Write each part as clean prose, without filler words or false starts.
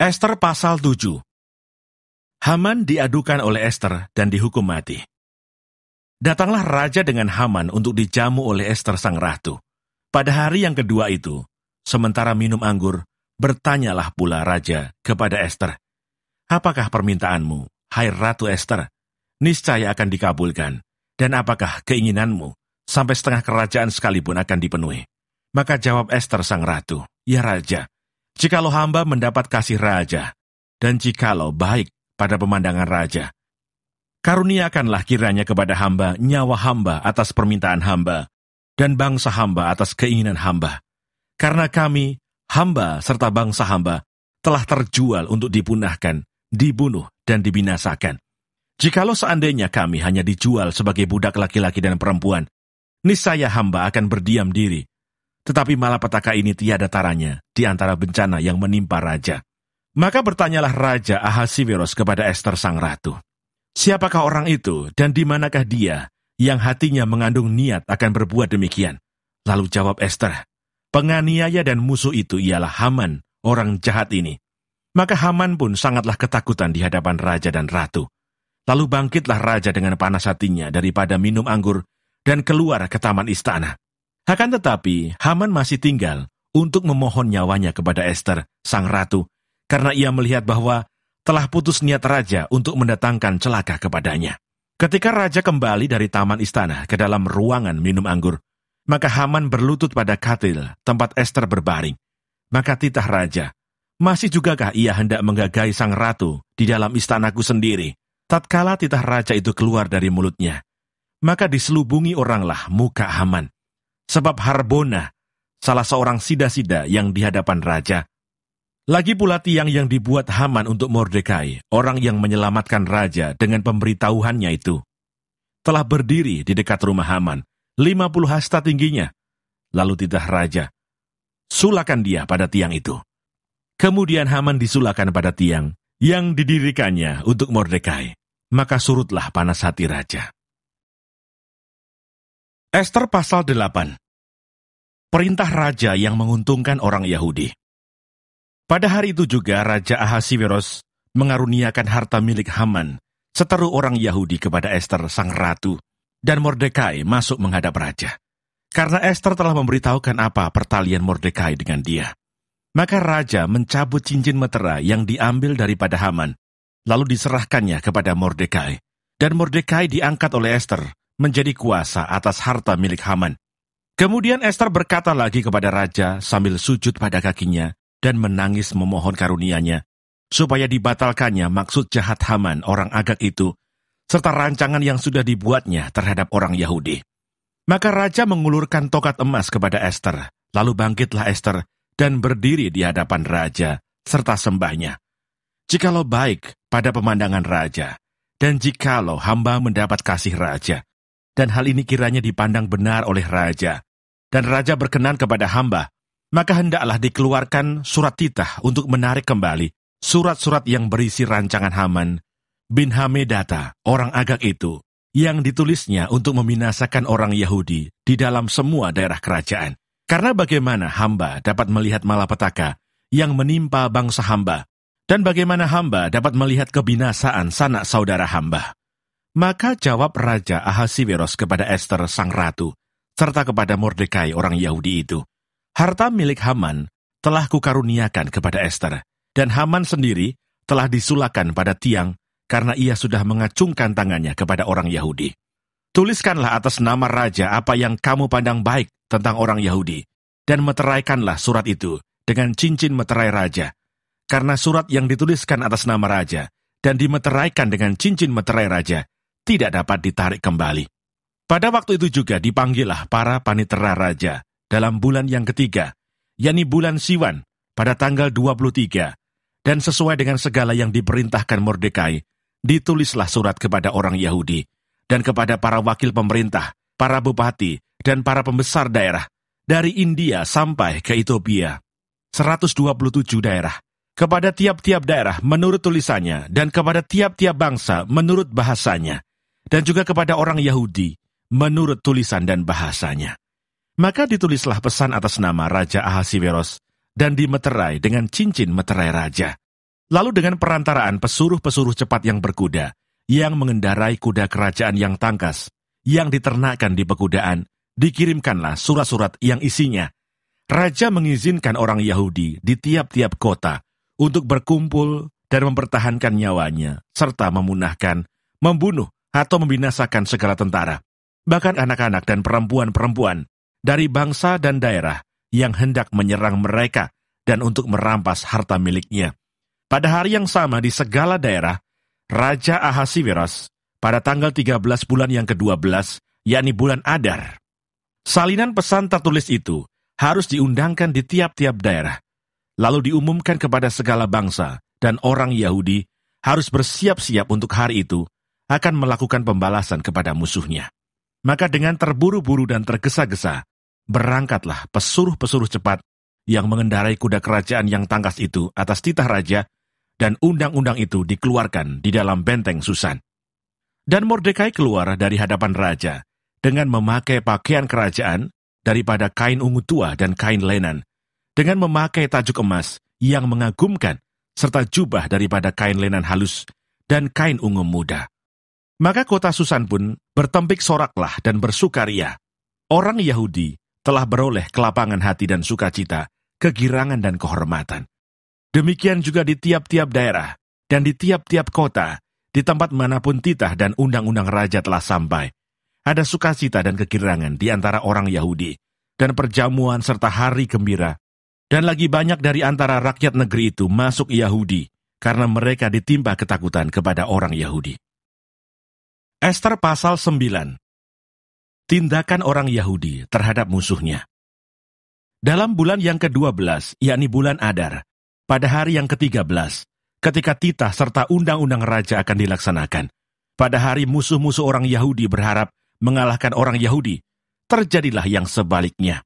Ester pasal 7. Haman diadukan oleh Ester dan dihukum mati. Datanglah raja dengan Haman untuk dijamu oleh Ester sang ratu. Pada hari yang kedua itu, sementara minum anggur, bertanyalah pula raja kepada Ester, "Apakah permintaanmu, hai Ratu Ester? Niscaya akan dikabulkan. Dan apakah keinginanmu, sampai setengah kerajaan sekalipun akan dipenuhi?" Maka jawab Ester sang ratu, "Ya raja, jikalau hamba mendapat kasih raja, dan jikalau baik pada pemandangan raja, karuniakanlah kiranya kepada hamba nyawa hamba atas permintaan hamba, dan bangsa hamba atas keinginan hamba. Karena kami, hamba serta bangsa hamba, telah terjual untuk dipunahkan, dibunuh, dan dibinasakan. Jikalau seandainya kami hanya dijual sebagai budak laki-laki dan perempuan, niscaya hamba akan berdiam diri. Tetapi malapetaka ini tiada taranya di antara bencana yang menimpa raja." Maka bertanyalah Raja Ahasiweros kepada Ester sang ratu, "Siapakah orang itu dan di manakah dia yang hatinya mengandung niat akan berbuat demikian?" Lalu jawab Ester, "Penganiaya dan musuh itu ialah Haman, orang jahat ini." Maka Haman pun sangatlah ketakutan di hadapan raja dan ratu. Lalu bangkitlah raja dengan panas hatinya daripada minum anggur dan keluar ke taman istana. Akan tetapi, Haman masih tinggal untuk memohon nyawanya kepada Ester, sang ratu, karena ia melihat bahwa telah putus niat raja untuk mendatangkan celaka kepadanya. Ketika raja kembali dari taman istana ke dalam ruangan minum anggur, maka Haman berlutut pada katil tempat Ester berbaring. Maka titah raja, "Masih jugakah ia hendak menggagai sang ratu di dalam istanaku sendiri?" Tatkala titah raja itu keluar dari mulutnya, maka diselubungi oranglah muka Haman. Sebab Harbona, salah seorang sida-sida yang di hadapan raja. Lagi pula tiang yang dibuat Haman untuk Mordekai, orang yang menyelamatkan raja dengan pemberitahuannya itu, telah berdiri di dekat rumah Haman, 50 hasta tingginya. Lalu titah raja, "Sulakan dia pada tiang itu." Kemudian Haman disulakan pada tiang yang didirikannya untuk Mordekai. Maka surutlah panas hati raja. Ester pasal 8. Perintah raja yang menguntungkan orang Yahudi. Pada hari itu juga Raja Ahasiweros mengaruniakan harta milik Haman, seteru orang Yahudi kepada Ester sang ratu, dan Mordekai masuk menghadap raja. Karena Ester telah memberitahukan apa pertalian Mordekai dengan dia. Maka raja mencabut cincin meterai yang diambil daripada Haman, lalu diserahkannya kepada Mordekai. Dan Mordekai diangkat oleh Ester menjadi kuasa atas harta milik Haman. Kemudian Ester berkata lagi kepada raja sambil sujud pada kakinya dan menangis memohon karunia-Nya, supaya dibatalkannya maksud jahat Haman orang Agag itu, serta rancangan yang sudah dibuatnya terhadap orang Yahudi. Maka raja mengulurkan tokat emas kepada Ester, lalu bangkitlah Ester dan berdiri di hadapan raja serta sembahnya. "Jikalau baik pada pemandangan raja, dan jikalau hamba mendapat kasih raja, dan hal ini kiranya dipandang benar oleh raja, dan raja berkenan kepada hamba, maka hendaklah dikeluarkan surat titah untuk menarik kembali surat-surat yang berisi rancangan Haman bin Hamedata, orang Agag itu, yang ditulisnya untuk membinasakan orang Yahudi di dalam semua daerah kerajaan. Karena bagaimana hamba dapat melihat malapetaka yang menimpa bangsa hamba, dan bagaimana hamba dapat melihat kebinasaan sanak saudara hamba." Maka jawab Raja Ahasiweros kepada Ester sang ratu, serta kepada Mordekai orang Yahudi itu, "Harta milik Haman telah kukaruniakan kepada Ester, dan Haman sendiri telah disulakan pada tiang karena ia sudah mengacungkan tangannya kepada orang Yahudi. Tuliskanlah atas nama raja apa yang kamu pandang baik tentang orang Yahudi, dan meteraikanlah surat itu dengan cincin meterai raja, karena surat yang dituliskan atas nama raja dan dimeteraikan dengan cincin meterai raja tidak dapat ditarik kembali." Pada waktu itu juga dipanggillah para panitera raja dalam bulan yang ketiga, yakni bulan Siwan, pada tanggal 23, dan sesuai dengan segala yang diperintahkan Mordekai, ditulislah surat kepada orang Yahudi, dan kepada para wakil pemerintah, para bupati, dan para pembesar daerah, dari India sampai ke Ethiopia, 127 daerah, kepada tiap-tiap daerah menurut tulisannya, dan kepada tiap-tiap bangsa menurut bahasanya, dan juga kepada orang Yahudi menurut tulisan dan bahasanya. Maka ditulislah pesan atas nama Raja Ahasiweros dan dimeterai dengan cincin meterai raja. Lalu dengan perantaraan pesuruh-pesuruh cepat yang berkuda, yang mengendarai kuda kerajaan yang tangkas, yang diternakkan di pekudaan, dikirimkanlah surat-surat yang isinya, Raja mengizinkan orang Yahudi di tiap-tiap kota untuk berkumpul dan mempertahankan nyawanya, serta memunahkan, membunuh, atau membinasakan segala tentara, bahkan anak-anak dan perempuan-perempuan dari bangsa dan daerah yang hendak menyerang mereka dan untuk merampas harta miliknya. Pada hari yang sama di segala daerah, Raja Ahasiweros pada tanggal 13 bulan yang ke-12, yakni bulan Adar. Salinan pesan tertulis itu harus diundangkan di tiap-tiap daerah, lalu diumumkan kepada segala bangsa, dan orang Yahudi harus bersiap-siap untuk hari itu akan melakukan pembalasan kepada musuhnya. Maka dengan terburu-buru dan tergesa-gesa, berangkatlah pesuruh-pesuruh cepat yang mengendarai kuda kerajaan yang tangkas itu atas titah raja, dan undang-undang itu dikeluarkan di dalam benteng Susan. Dan Mordekai keluar dari hadapan raja dengan memakai pakaian kerajaan daripada kain ungu tua dan kain lenan, dengan memakai tajuk emas yang mengagumkan, serta jubah daripada kain lenan halus dan kain ungu muda. Maka kota Susan pun bertempik soraklah dan bersukaria. Orang Yahudi telah beroleh kelapangan hati dan sukacita, kegirangan dan kehormatan. Demikian juga di tiap-tiap daerah dan di tiap-tiap kota, di tempat manapun titah dan undang-undang raja telah sampai. Ada sukacita dan kegirangan di antara orang Yahudi, dan perjamuan serta hari gembira. Dan lagi banyak dari antara rakyat negeri itu masuk Yahudi, karena mereka ditimpa ketakutan kepada orang Yahudi. Ester pasal 9. Tindakan orang Yahudi terhadap musuhnya. Dalam bulan yang ke-12, yakni bulan Adar, pada hari yang ke-13, ketika titah serta undang-undang raja akan dilaksanakan, pada hari musuh-musuh orang Yahudi berharap mengalahkan orang Yahudi, terjadilah yang sebaliknya.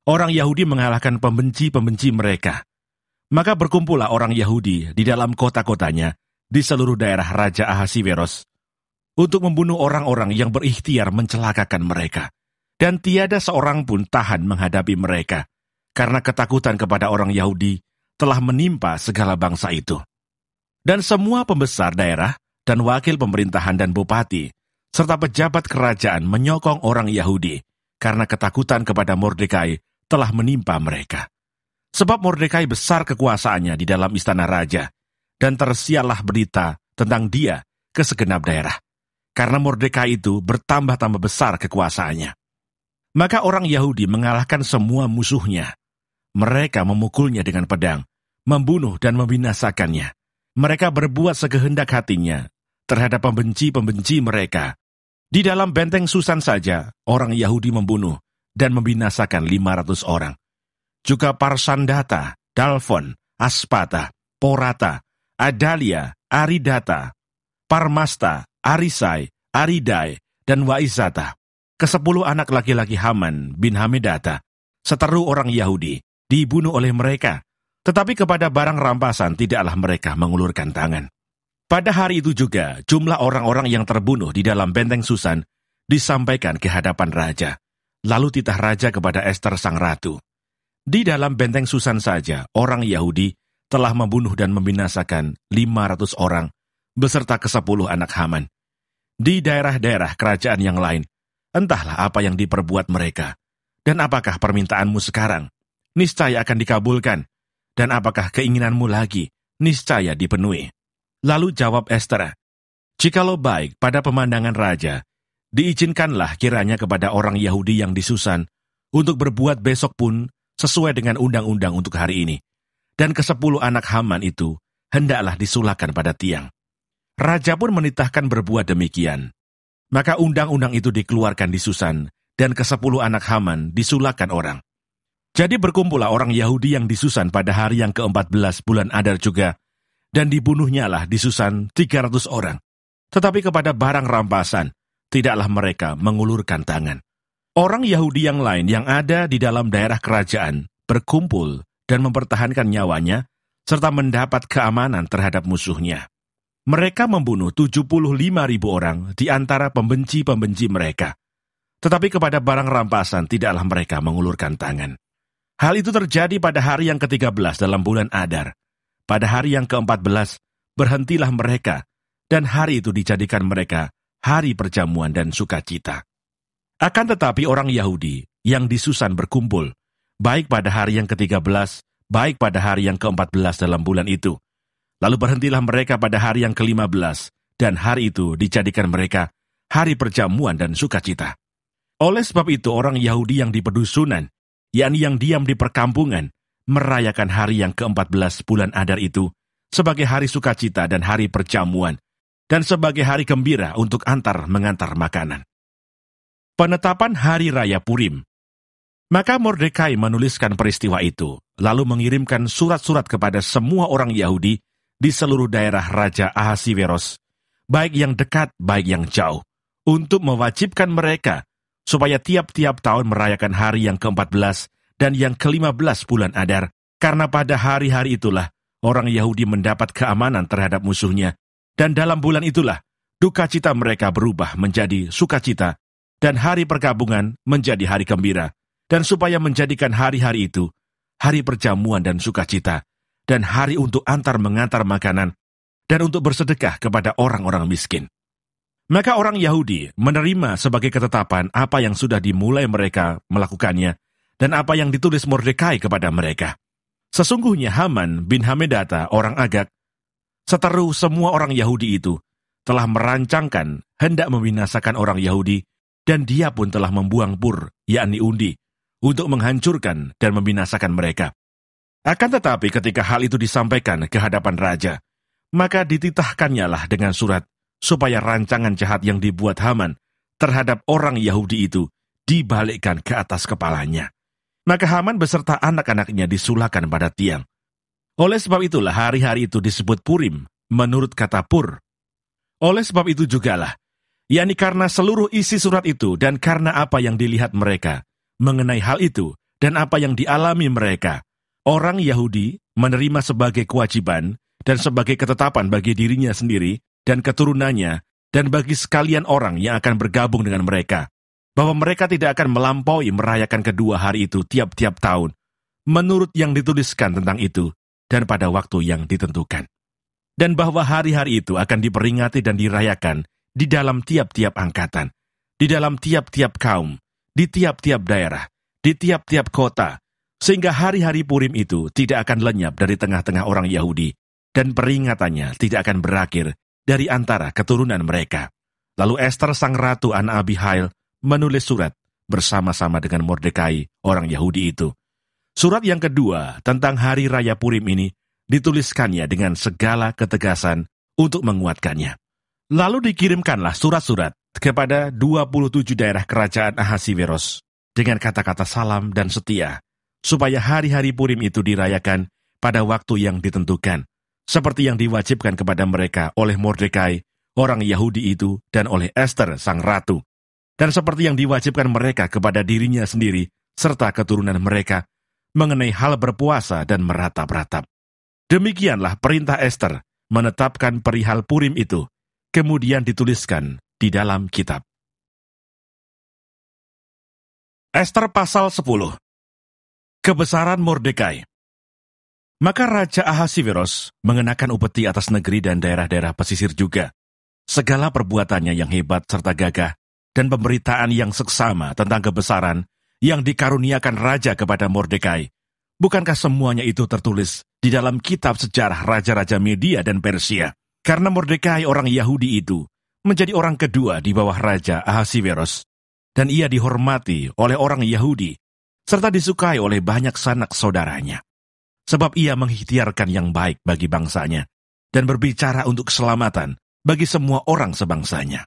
Orang Yahudi mengalahkan pembenci-pembenci mereka. Maka berkumpullah orang Yahudi di dalam kota-kotanya, di seluruh daerah Raja Ahasiweros, untuk membunuh orang-orang yang berikhtiar mencelakakan mereka. Dan tiada seorang pun tahan menghadapi mereka, karena ketakutan kepada orang Yahudi telah menimpa segala bangsa itu. Dan semua pembesar daerah, dan wakil pemerintahan dan bupati, serta pejabat kerajaan menyokong orang Yahudi, karena ketakutan kepada Mordekai telah menimpa mereka. Sebab Mordekai besar kekuasaannya di dalam istana raja, dan tersiarlah berita tentang dia ke segenap daerah. Karena Mordekai itu bertambah-tambah besar kekuasaannya. Maka orang Yahudi mengalahkan semua musuhnya. Mereka memukulnya dengan pedang, membunuh dan membinasakannya. Mereka berbuat sekehendak hatinya terhadap pembenci-pembenci mereka. Di dalam benteng Susan saja, orang Yahudi membunuh dan membinasakan 500 orang. Juga Parsandata, Dalfon, Aspata, Porata, Adalia, Aridata, Parmasta, Arisai, Aridai, dan Waizata, ke-10 anak laki-laki Haman bin Hamedata, seteru orang Yahudi, dibunuh oleh mereka, tetapi kepada barang rampasan tidaklah mereka mengulurkan tangan. Pada hari itu juga, jumlah orang-orang yang terbunuh di dalam benteng Susan disampaikan ke hadapan raja, lalu titah raja kepada Ester sang ratu. Di dalam benteng Susan saja, orang Yahudi telah membunuh dan membinasakan 500 orang, beserta ke-10 anak Haman. Di daerah-daerah kerajaan yang lain, entahlah apa yang diperbuat mereka, dan apakah permintaanmu sekarang, niscaya akan dikabulkan, dan apakah keinginanmu lagi, niscaya dipenuhi. Lalu jawab Ester, jikalau baik pada pemandangan raja, diizinkanlah kiranya kepada orang Yahudi yang di Susan, untuk berbuat besok pun sesuai dengan undang-undang untuk hari ini, dan ke-10 anak Haman itu hendaklah disulahkan pada tiang. Raja pun menitahkan berbuat demikian. Maka undang-undang itu dikeluarkan di Susan, dan ke-10 anak Haman disulahkan orang. Jadi berkumpullah orang Yahudi yang di Susan pada hari yang ke-14 bulan Adar juga, dan dibunuhnyalah di Susan 300 orang. Tetapi kepada barang rampasan, tidaklah mereka mengulurkan tangan. Orang Yahudi yang lain yang ada di dalam daerah kerajaan berkumpul dan mempertahankan nyawanya, serta mendapat keamanan terhadap musuhnya. Mereka membunuh 75.000 orang di antara pembenci-pembenci mereka. Tetapi kepada barang rampasan tidaklah mereka mengulurkan tangan. Hal itu terjadi pada hari yang ke-13 dalam bulan Adar, pada hari yang ke-14, berhentilah mereka, dan hari itu dijadikan mereka hari perjamuan dan sukacita. Akan tetapi orang Yahudi yang di Susan berkumpul, baik pada hari yang ke-13, baik pada hari yang ke-14 dalam bulan itu. Lalu berhentilah mereka pada hari yang ke-15, dan hari itu dijadikan mereka hari perjamuan dan sukacita. Oleh sebab itu orang Yahudi yang di pedusunan, yakni yang diam di perkampungan, merayakan hari yang ke-14 bulan Adar itu sebagai hari sukacita dan hari perjamuan, dan sebagai hari gembira untuk mengantar makanan. Penetapan Hari Raya Purim. Maka Mordekai menuliskan peristiwa itu, lalu mengirimkan surat-surat kepada semua orang Yahudi di seluruh daerah Raja Ahasiweros, baik yang dekat, baik yang jauh, untuk mewajibkan mereka supaya tiap-tiap tahun merayakan hari yang ke-14 dan yang ke-15 bulan Adar, karena pada hari-hari itulah orang Yahudi mendapat keamanan terhadap musuhnya, dan dalam bulan itulah duka cita mereka berubah menjadi sukacita, dan hari perkabungan menjadi hari gembira, dan supaya menjadikan hari-hari itu hari perjamuan dan sukacita, dan hari untuk mengantar makanan, dan untuk bersedekah kepada orang-orang miskin. Maka orang Yahudi menerima sebagai ketetapan apa yang sudah dimulai mereka melakukannya, dan apa yang ditulis Mordekai kepada mereka. Sesungguhnya Haman bin Hamedata, orang Agag, seteru semua orang Yahudi itu, telah merancangkan hendak membinasakan orang Yahudi, dan dia pun telah membuang pur, yakni undi, untuk menghancurkan dan membinasakan mereka. Akan tetapi ketika hal itu disampaikan ke hadapan raja, maka dititahkannya lah dengan surat, supaya rancangan jahat yang dibuat Haman terhadap orang Yahudi itu dibalikkan ke atas kepalanya. Maka Haman beserta anak-anaknya disulahkan pada tiang. Oleh sebab itulah hari-hari itu disebut Purim, menurut kata pur. Oleh sebab itu jugalah, yakni karena seluruh isi surat itu dan karena apa yang dilihat mereka mengenai hal itu dan apa yang dialami mereka, orang Yahudi menerima sebagai kewajiban dan sebagai ketetapan bagi dirinya sendiri dan keturunannya dan bagi sekalian orang yang akan bergabung dengan mereka, bahwa mereka tidak akan melampaui merayakan kedua hari itu tiap-tiap tahun, menurut yang dituliskan tentang itu dan pada waktu yang ditentukan. Dan bahwa hari-hari itu akan diperingati dan dirayakan di dalam tiap-tiap angkatan, di dalam tiap-tiap kaum, di tiap-tiap daerah, di tiap-tiap kota, sehingga hari-hari Purim itu tidak akan lenyap dari tengah-tengah orang Yahudi, dan peringatannya tidak akan berakhir dari antara keturunan mereka. Lalu Ester sang ratu anak Abihail menulis surat bersama-sama dengan Mordekai orang Yahudi itu. Surat yang kedua tentang hari raya Purim ini dituliskannya dengan segala ketegasan untuk menguatkannya. Lalu dikirimkanlah surat-surat kepada 27 daerah kerajaan Ahasiweros dengan kata-kata salam dan setia, supaya hari-hari Purim itu dirayakan pada waktu yang ditentukan, seperti yang diwajibkan kepada mereka oleh Mordekai, orang Yahudi itu, dan oleh Ester sang ratu, dan seperti yang diwajibkan mereka kepada dirinya sendiri, serta keturunan mereka, mengenai hal berpuasa dan meratap-ratap. Demikianlah perintah Ester menetapkan perihal Purim itu, kemudian dituliskan di dalam kitab. Ester pasal 10. Kebesaran Mordekai. Maka Raja Ahasiweros mengenakan upeti atas negeri dan daerah-daerah pesisir juga. Segala perbuatannya yang hebat serta gagah, dan pemberitaan yang seksama tentang kebesaran yang dikaruniakan Raja kepada Mordekai. Bukankah semuanya itu tertulis di dalam kitab sejarah Raja-Raja Media dan Persia? Karena Mordekai orang Yahudi itu menjadi orang kedua di bawah Raja Ahasiweros, dan ia dihormati oleh orang Yahudi, serta disukai oleh banyak sanak saudaranya. Sebab ia mengikhtiarkan yang baik bagi bangsanya, dan berbicara untuk keselamatan bagi semua orang sebangsanya.